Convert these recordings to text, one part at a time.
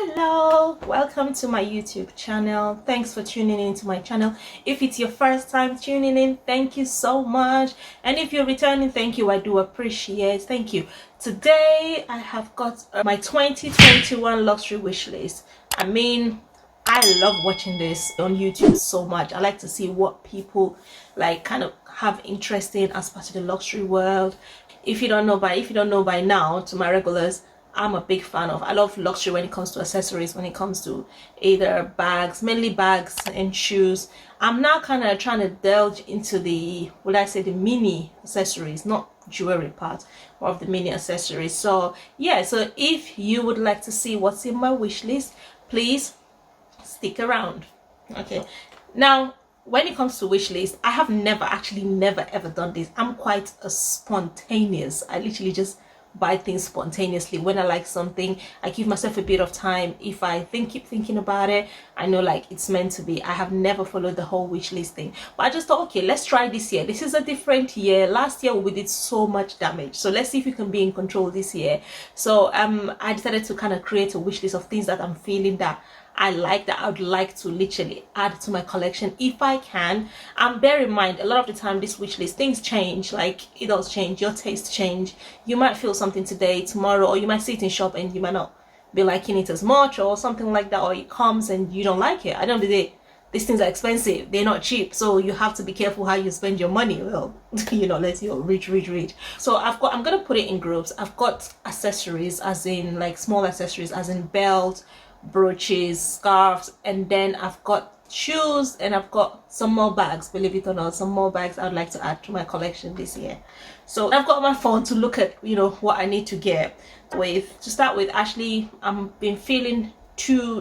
Hello, welcome to my YouTube channel. Thanks for tuning in to my channel. If it's your first time tuning in, thank you so much, and if you're returning, thank you. I do appreciate. Thank you. Today I have got my 2021 luxury wish list. I mean, I love watching this on YouTube so much. I like to see what people like kind of have interest in as part of the luxury world. If you don't know by now, to my regulars, I'm a big fan of. I love luxury when it comes to accessories, when it comes to either bags, mainly bags and shoes. I'm now kind of trying to delve into the, would I say, the mini accessories, not jewelry part, more of the mini accessories. So yeah, so if you would like to see what's in my wish list, please stick around. Okay, now when it comes to wish list, I have never ever done this. I'm quite a spontaneous. I literally just buy things spontaneously. When I like something, I give myself a bit of time. If I keep thinking about it, I know like it's meant to be. I have never followed the whole wish list thing, but I just thought, okay, let's try this year. This is a different year. Last year we did so much damage, so let's see if we can be in control this year. So I decided to kind of create a wish list of things that I'm feeling that I like, that I would like to literally add to my collection if I can. And bear in mind, a lot of the time this wish list, things change. Like, it does change, your tastes change. You might feel something today, tomorrow, or you might see it in shop and you might not be liking it as much or something like that, or it comes and you don't like it. At the end of the day, these things are expensive, they're not cheap, so you have to be careful how you spend your money. Well, you know, let's you're rich. So I'm gonna put it in groups. I've got accessories, as in like small accessories, as in belt, brooches, scarves, and then I've got shoes, and I've got some more bags. Believe it or not, some more bags I'd like to add to my collection this year. So I've got my phone to look at, you know, what I need to get. To start with, actually, I've been feeling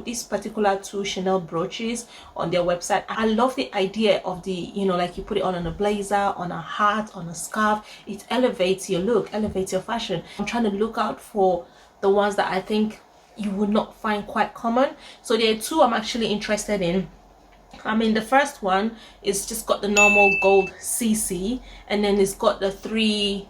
these particular two Chanel brooches on their website. I love the idea of the, you know, like you put it on a blazer, on a hat, on a scarf. It elevates your look, elevates your fashion. I'm trying to look out for the ones that I think you would not find quite common. So there are two I'm actually interested in. I mean, the first one is just got the normal gold CC, and then it's got the three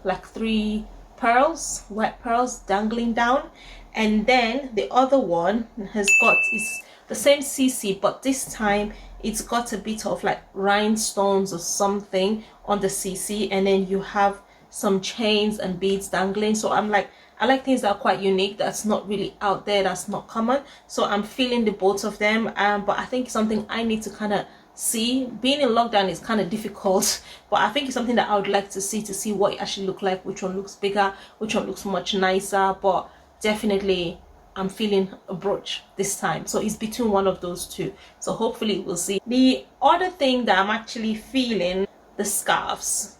pearls, white pearls dangling down, and then the other one is the same CC, but this time it's got a bit of like rhinestones or something on the CC, and then you have some chains and beads dangling. So I like things that are quite unique, that's not really out there, that's not common. So I'm feeling the both of them, but I think it's something I need to kind of see. Being in lockdown is kind of difficult, but I think it's something that I would like to see what it actually look like, which one looks bigger, which one looks much nicer. But definitely I'm feeling a brooch this time, so it's between one of those two, so hopefully we'll see. The other thing that I'm actually feeling, the scarves,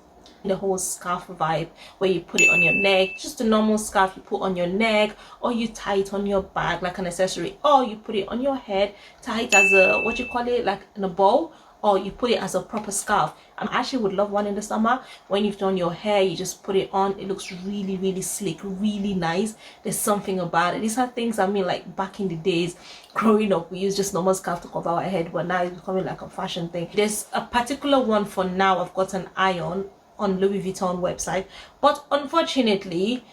the whole scarf vibe, where you put it on your neck, just a normal scarf you put on your neck, or you tie it on your bag like an accessory, or you put it on your head, tie it as a, what you call it, like in a bow, or you put it as a proper scarf. I actually would love one in the summer. When you've done your hair, you just put it on. It looks really sleek, really nice. There's something about it. These are things, I mean, like back in the days growing up, we used just normal scarf to cover our head, but now it's becoming like a fashion thing. There's a particular one for now I've got an eye on Louis Vuitton website, but unfortunately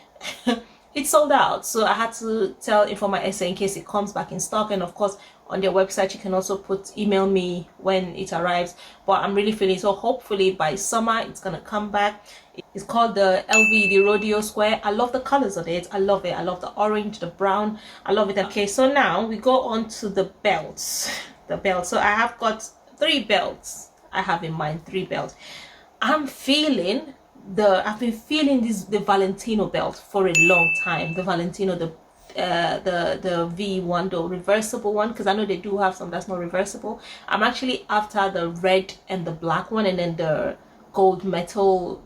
it's sold out, so I had to tell Informa SA in case it comes back in stock. And of course on their website you can also email me when it arrives. But I'm really feeling, so hopefully by summer it's gonna come back. It's called the LV, the rodeo square. I love the colors of it. I love it. I love the orange, the brown. I love it. Okay, so now we go on to the belts. The belt. So I have got 3 belts. I have in mind 3 belts. I've been feeling the Valentino belt for a long time. The Valentino, the V1, the reversible one, because I know they do have some that's not reversible. I'm actually after the red and the black one, and then the gold metal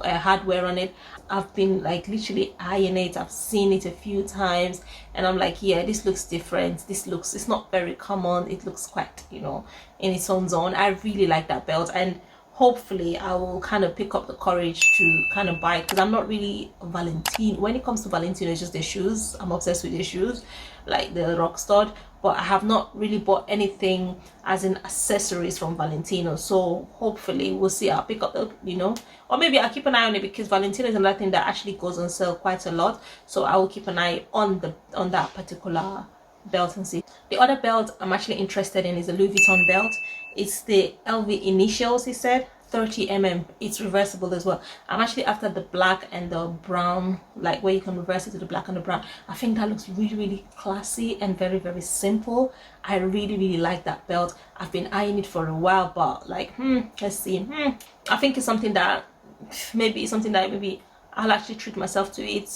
hardware on it. I've been like literally eyeing it. I've seen it a few times, and I'm like, yeah, this looks different. It's not very common. It looks quite, you know, in its own zone. I really like that belt, and hopefully I will kind of pick up the courage to kind of buy it, because I'm not really a Valentino. When it comes to Valentino, it's just their shoes. I'm obsessed with their shoes, like the Rockstud, but I have not really bought anything as in accessories from Valentino. So hopefully we'll see. I'll pick up the, you know, or maybe I'll keep an eye on it, because Valentino is another thing that actually goes on sale quite a lot. So I will keep an eye on that particular belt and see. The other belt I'm actually interested in is a Louis Vuitton belt. It's the LV initials, he said, 30 mm. It's reversible as well. I'm actually after the black and the brown, like where you can reverse it to the black and the brown. I think that looks really, really classy and very, very simple. I really, really like that belt. I've been eyeing it for a while, but like, let's see. I think it's something that maybe I'll actually treat myself to it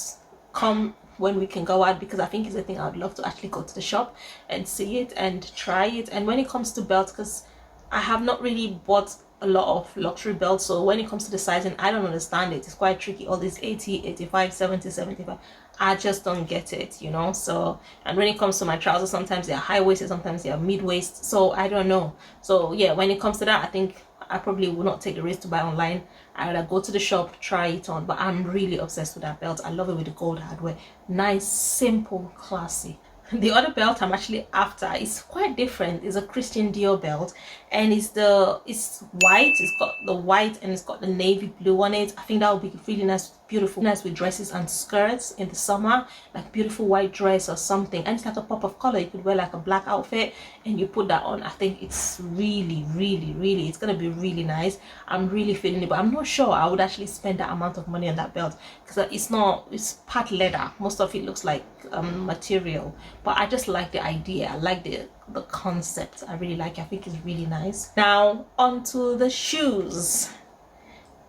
come when we can go out, because I think it's a thing I would love to actually go to the shop and see it and try it. And when it comes to belts, because I have not really bought a lot of luxury belts, so when it comes to the sizing, I don't understand it. It's quite tricky, all these 80, 85, 70, 75. I just don't get it, you know. So, and when it comes to my trousers, sometimes they're high-waisted, sometimes they're mid-waist, so I don't know. So yeah, when it comes to that, I think I probably will not take the risk to buy online. I rather go to the shop, try it on. But I'm really obsessed with that belt. I love it with the gold hardware. Nice, simple, classy. The other belt I'm actually after is quite different. It's a Christian Dior belt, and it's white. It's got the white and it's got the navy blue on it. I think that would be really nice, beautiful, nice with dresses and skirts in the summer, like beautiful white dress or something. And it's like a pop of color. You could wear like a black outfit and you put that on. I think it's really, really, really, it's gonna be really nice. I'm really feeling it, but I'm not sure I would actually spend that amount of money on that belt, because it's part leather. Most of it looks like material, but I just like the idea. I like the concept. I really like it. I think it's really nice. Now onto the shoes.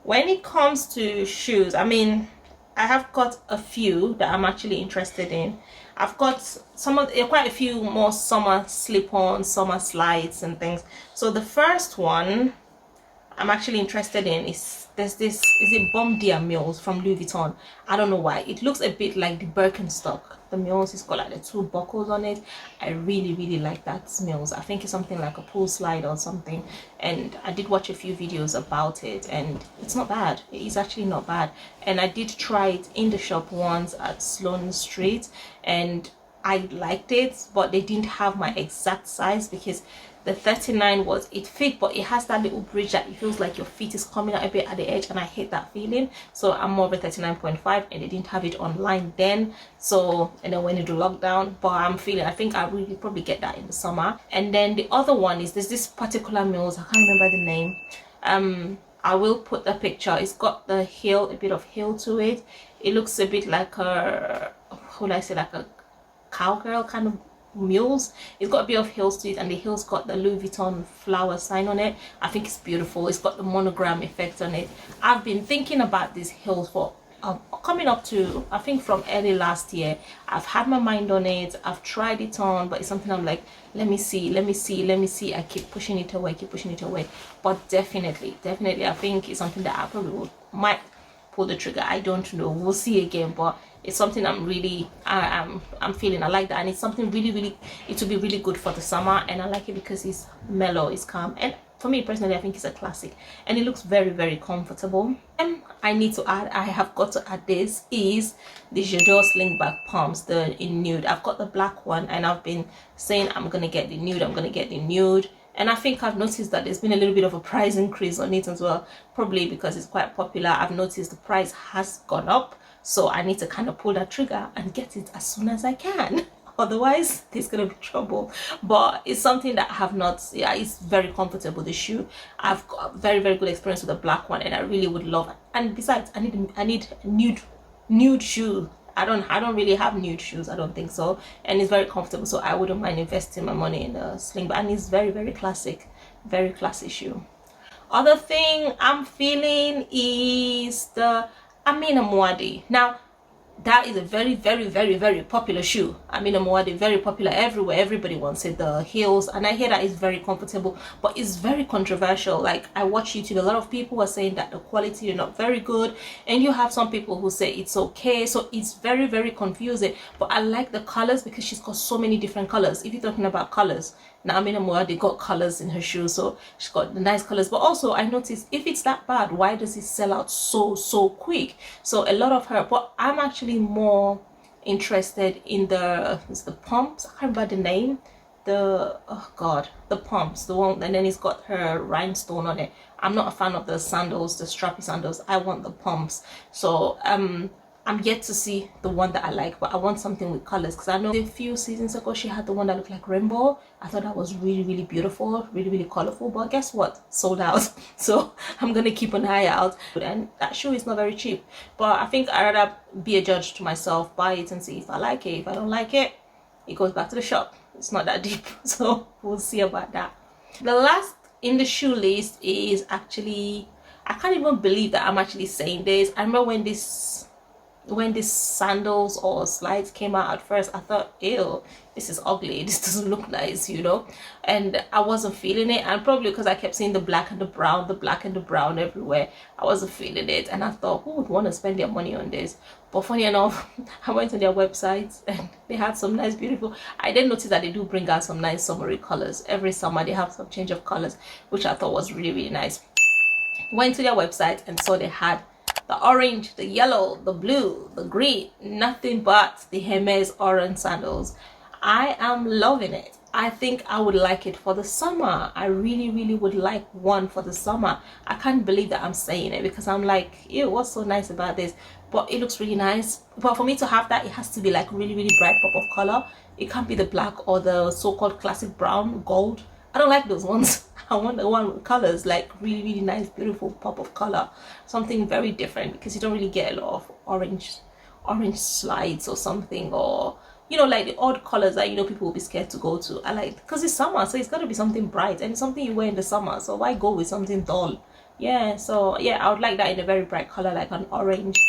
When it comes to shoes, I mean, I have got a few that I'm actually interested in. I've got quite a few more summer slip-ons, summer slides and things. So the first one I'm actually interested in is is it Bombardier Mills from Louis Vuitton. I don't know why, it looks a bit like the Birkenstock. The Mills is got like the two buckles on it. I really, really like that Mills. I think it's something like a pull slide or something, and I did watch a few videos about it, and it's not bad. It is actually not bad. And I did try it in the shop once at Sloane Street, and I liked it, but they didn't have my exact size, because the 39 it fit, but it has that little bridge that it feels like your feet is coming out a bit at the edge, and I hate that feeling. So I'm more of a 39.5, and they didn't have it online then. So, and then when they do lockdown, but I think I will probably get that in the summer. And then the other one is, there's this particular Mills, I can't remember the name. I will put the picture. It's got the heel, a bit of heel to it. It looks a bit like a, how would I say, like a cowgirl kind of Mules. It's got a bit of heels to it, and the heels got the Louis Vuitton flower sign on it. I think it's beautiful. It's got the monogram effect on it. I've been thinking about these heels for coming up to, I think, from early last year. I've had my mind on it. I've tried it on, but it's something I'm like, let me see. I keep pushing it away. But definitely I think it's something that I probably might pull the trigger. I don't know, we'll see again, but it's something I'm really I'm feeling. I like that, and it's something really, it will be really good for the summer. And I like it because it's mellow, it's calm, and for me personally, I think it's a classic, and it looks very comfortable. And I have got to add this is the Dior slingback pumps, in nude. I've got the black one, and I've been saying I'm gonna get the nude. And I think I've noticed that there's been a little bit of a price increase on it as well, probably because it's quite popular. I've noticed the price has gone up, so I need to kind of pull that trigger and get it as soon as I can. Otherwise, there's gonna be trouble. But it's something that I have not. Yeah, it's very comfortable, the shoe. I've got very good experience with the black one, and I really would love it. And besides, I need nude shoe. I don't really have nude shoes, I don't think so, and it's very comfortable, so I wouldn't mind investing my money in a sling bag. And it's very classic, very classy shoe. Other thing I'm feeling is the Amina Muaddi. Now that is a very popular shoe. Amina Muaddi, very popular everywhere. Everybody wants it. The heels, and I hear that it's very comfortable, but it's very controversial. Like, I watch YouTube, a lot of people are saying that the quality is not very good, and you have some people who say it's okay. So it's very confusing. But I like the colors, because she's got so many different colors. If you're talking about colors, now Amina Muaddi got colors in her shoes, so she's got the nice colors. But also, I noticed, if it's that bad, why does it sell out so quick? So a lot of her, but I'm actually more interested in the pumps. I can't remember the name. The pumps, the one, and then it's got her rhinestone on it. I'm not a fan of the sandals, the strappy sandals. I want the pumps. So I'm yet to see the one that I like, but I want something with colors, because I know a few seasons ago she had the one that looked like rainbow. I thought that was really, really beautiful, really, really colorful, but guess what? Sold out. So I'm gonna keep an eye out. And that shoe is not very cheap, but I think I'd rather be a judge to myself, buy it and see if I like it. If I don't like it, it goes back to the shop. It's not that deep. So we'll see about that. The last in the shoe list is actually, I can't even believe that I'm actually saying this. I remember when these sandals or slides came out, at first I thought, ew, this is ugly, this doesn't look nice, you know, and I wasn't feeling it. And probably because I kept seeing the black and the brown everywhere, I wasn't feeling it. And I thought, who would want to spend their money on this? But funny enough, I went to their websites and they had some nice, beautiful, I did notice that they do bring out some nice summery colors. Every summer they have some change of colors, which I thought was really, really nice. Went to their website and saw they had the orange, the yellow, the blue, the green, nothing but the Hermes orange sandals. I am loving it. I think I would like it for the summer. I really, really would like one for the summer. I can't believe that I'm saying it, because I'm like, ew, what's so nice about this? But it looks really nice. But for me to have that, it has to be like really, really bright pop of color. It can't be the black or the so-called classic brown, gold. I don't like those ones. I want the one with colors, like really, really nice, beautiful pop of color, something very different, because you don't really get a lot of orange slides or something, or you know, like the odd colors that, you know, people will be scared to go to. I like, because it's summer, so it's got to be something bright, and it's something you wear in the summer, so why go with something dull? Yeah, so yeah, I would like that in a very bright color, like an orange,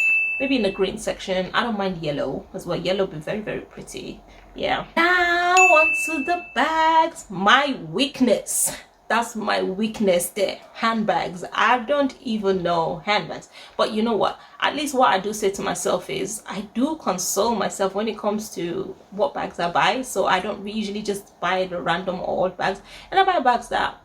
maybe in the green section. I don't mind yellow as well. Yellow would be very, very pretty. Yeah. Now onto the bags. My weakness. That's my weakness there. Handbags. I don't even know handbags. But you know what? At least what I do say to myself is, I do console myself when it comes to what bags I buy. So I don't usually just buy the random old bags. And I buy bags that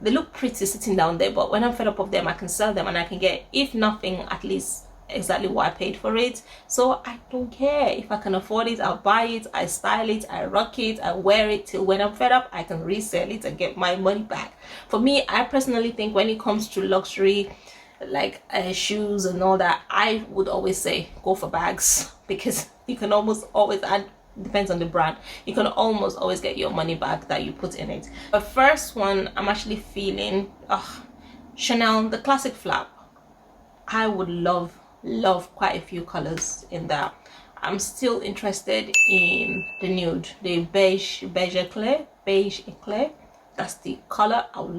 they look pretty sitting down there, but when I'm fed up of them, I can sell them and I can get, if nothing, at least exactly what I paid for it. So I don't care. If I can afford it, I'll buy it, I style it, I rock it, I wear it till when I'm fed up, I can resell it and get my money back. For me, I personally think when it comes to luxury, like shoes and all that, I would always say go for bags, because you can almost always add, depends on the brand, you can almost always get your money back that you put in it. The first one I'm actually feeling, Chanel, the classic flap. I would love quite a few colors in that. I'm still interested in the nude, the beige eclair. That's the color I would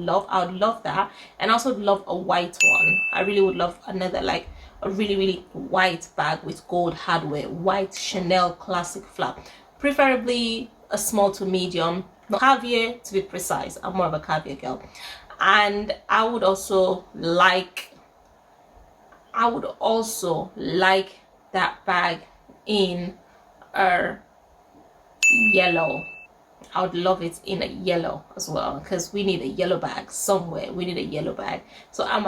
love that. And also love a white one. I really would love another, like a really, really white bag with gold hardware, white Chanel classic flap, preferably a small to medium, not caviar to be precise. I'm more of a caviar girl. And I would also like that bag in a yellow. I would love it in a yellow as well, because we need a yellow bag somewhere. We need a yellow bag. So I'm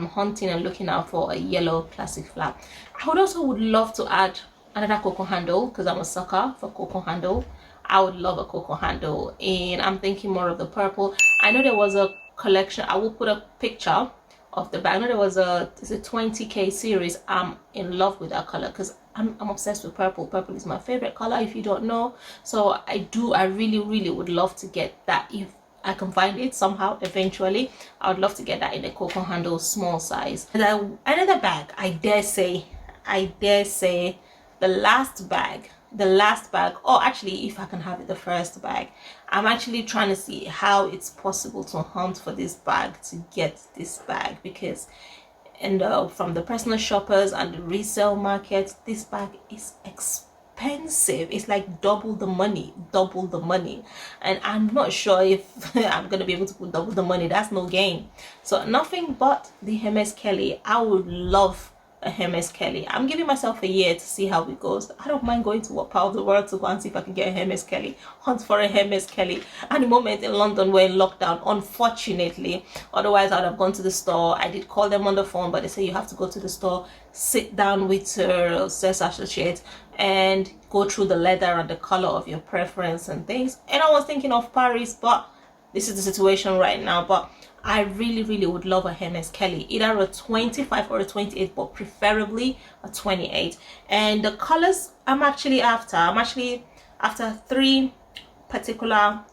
hunting and looking out for a yellow classic flap. I would love to add another cocoa handle, because I'm a sucker for cocoa handle. I would love a cocoa handle, and I'm thinking more of the purple. I know there was a collection. I will put a picture of the bag. I know there was a 20K series. I'm in love with that color, because I'm obsessed with purple. Purple is my favorite color, if you don't know. So I really, really would love to get that if I can find it somehow eventually. I would love to get that in a cocoa handle small size. And another bag, I dare say the last bag, or actually if I can have it, the first bag. I'm actually trying to see how it's possible to hunt for this bag, to get this bag, because from the personal shoppers and the resale market, this bag is expensive. It's like double the money, and I'm not sure if I'm gonna be able to put double the money. That's no gain. So nothing but the Hermes Kelly. I would love a Hermes Kelly. I'm giving myself a year to see how it goes. I don't mind going to what part of the world to go and see if I can get a Hermes Kelly, hunt for a Hermes Kelly. At the moment in London, we're in lockdown, unfortunately. Otherwise, I would have gone to the store. I did call them on the phone, but they say you have to go to the store, sit down with your sales associate, and go through the leather and the color of your preference and things. And I was thinking of Paris, but this is the situation right now. But I really would love a Hermes Kelly, either a 25 or a 28, but preferably a 28. And the colors I'm actually after three particular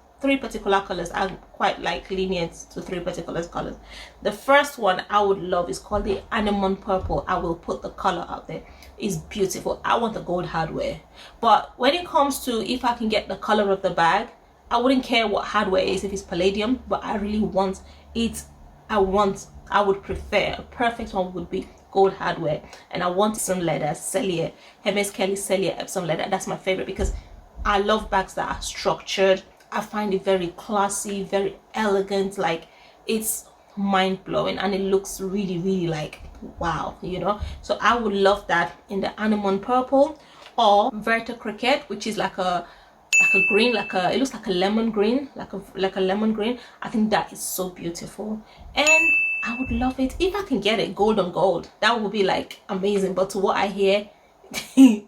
colors. I'm quite like lenient to three particular colors. The first one I would love is called the anemone purple. I will put the color out there. It's beautiful. I want the gold hardware, but when it comes to if I can get the color of the bag, I wouldn't care what hardware is, if it's palladium, but I really want it. I would prefer, a perfect one would be gold hardware, and I want some leather, Cellier, Hermes Kelly Cellier Epsom leather. That's my favorite because I love bags that are structured. I find it very classy, very elegant, like it's mind-blowing, and it looks really like wow, you know. So I would love that in the anemone purple, or Verte Cricket, which is like a green, it looks like a lemon green, like a lemon green. I think that is so beautiful, and I would love it if I can get it gold on gold. That would be like amazing. But to what I hear,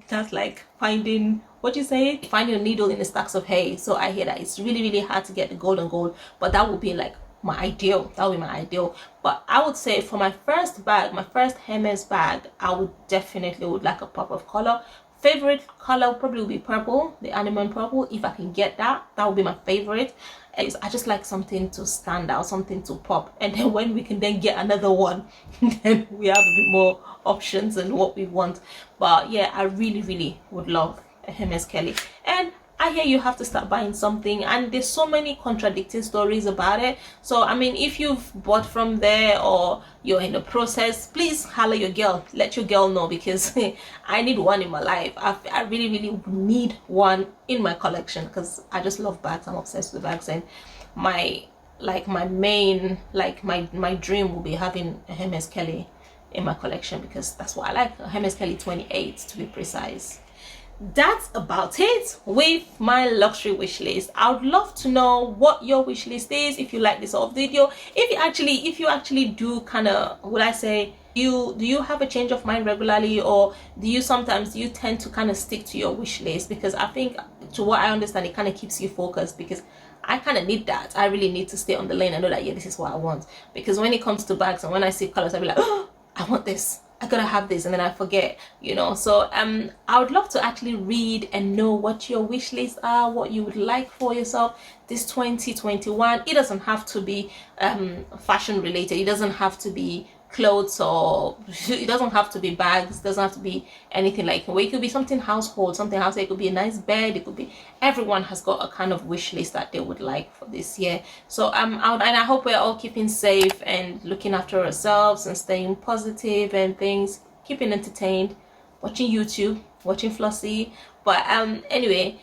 that's like finding, what you say, finding a needle in the stacks of hay. So I hear that it's really hard to get the gold on gold, but that would be like my ideal. That would be my ideal. But I would say for my first bag, my first Hermes bag, I would definitely would like a pop of color. Favorite color probably will be purple, the anemone purple. If I can get that, that would be my favorite. I just like something to stand out, something to pop, and then when we can then get another one, then we have a bit more options and what we want. But yeah, I really would love a Hermes Kelly. And I hear you have to start buying something, and there's so many contradicting stories about it. So I mean, if you've bought from there or you're in the process, please holler your girl, let your girl know, because I need one in my life. I really need one in my collection because I just love bags. I'm obsessed with bags, and my main, my dream will be having a Hermes Kelly in my collection, because that's what I like, a Hermes Kelly 28 to be precise. That's about it with my luxury wish list. I would love to know what your wish list is. If you like this whole video, if you actually do kind of, would I say, do you have a change of mind regularly, or do you tend to kind of stick to your wish list? Because I think, to what I understand, it kind of keeps you focused, because I kind of need that. I really need to stay on the lane and know that, yeah, this is what I want. Because when it comes to bags and when I see colors, I'll be like, oh, I want this, I gotta have this, and then I forget, you know. So I would love to actually read and know what your wish lists are, what you would like for yourself this 2021. It doesn't have to be fashion related, it doesn't have to be clothes, or it doesn't have to be bags, it doesn't have to be anything like it. It could be something household, something house. It could be a nice bed, it could be, everyone has got a kind of wish list that they would like for this year. So and I hope we're all keeping safe and looking after ourselves and staying positive and things, keeping entertained, watching YouTube, watching Flossie. But anyway,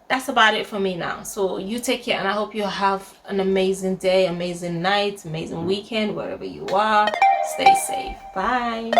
that's about it for me now. So you take care, and I hope you have an amazing day, amazing night, amazing weekend, wherever you are. Stay safe. Bye.